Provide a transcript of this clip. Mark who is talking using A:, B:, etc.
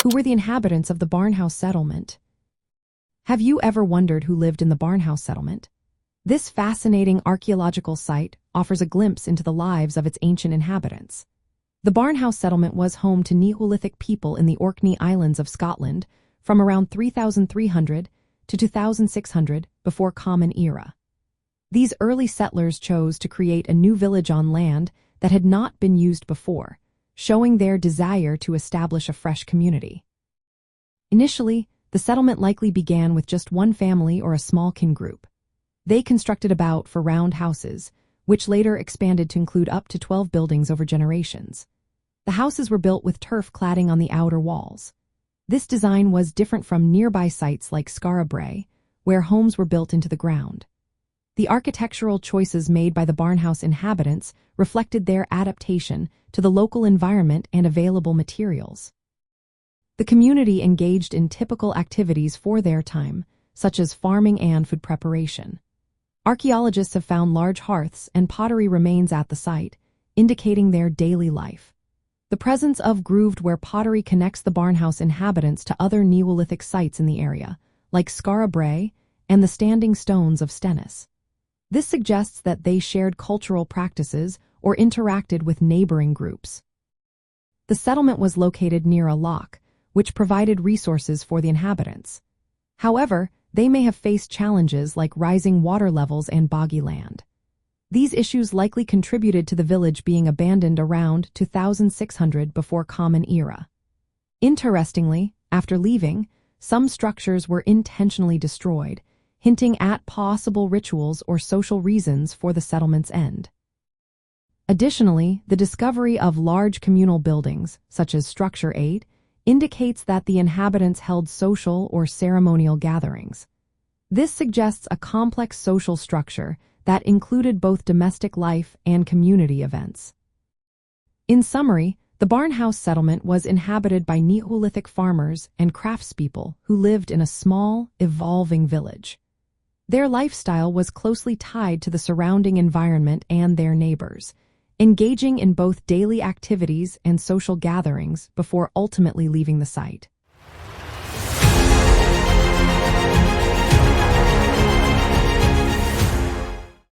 A: Who were the inhabitants of the Barnhouse Settlement? Have you ever wondered who lived in the Barnhouse Settlement? This fascinating archaeological site offers a glimpse into the lives of its ancient inhabitants. The Barnhouse Settlement was home to Neolithic people in the Orkney Islands of Scotland from around 3,300 to 2,600 before Common Era. These early settlers chose to create a new village on land that had not been used before, showing their desire to establish a fresh community. Initially, the settlement likely began with just one family or a small kin group. They constructed about for round houses, which later expanded to include up to 12 buildings over generations. The houses were built with turf cladding on the outer walls. This design was different from nearby sites like Skara Brae, where homes were built into the ground. The architectural choices made by the Barnhouse inhabitants reflected their adaptation to the local environment and available materials. The community engaged in typical activities for their time, such as farming and food preparation. Archaeologists have found large hearths and pottery remains at the site, indicating their daily life. The presence of grooved ware pottery connects the Barnhouse inhabitants to other Neolithic sites in the area, like Skara Brae and the Standing Stones of Stennis. This suggests that they shared cultural practices or interacted with neighboring groups. The settlement was located near a loch, which provided resources for the inhabitants. However, they may have faced challenges like rising water levels and boggy land. These issues likely contributed to the village being abandoned around 2600 before Common Era. Interestingly, after leaving, some structures were intentionally destroyed, hinting at possible rituals or social reasons for the settlement's end. Additionally, the discovery of large communal buildings, such as Structure 8, indicates that the inhabitants held social or ceremonial gatherings. This suggests a complex social structure that included both domestic life and community events. In summary, the Barnhouse Settlement was inhabited by Neolithic farmers and craftspeople who lived in a small, evolving village. Their lifestyle was closely tied to the surrounding environment and their neighbors, engaging in both daily activities and social gatherings before ultimately leaving the site.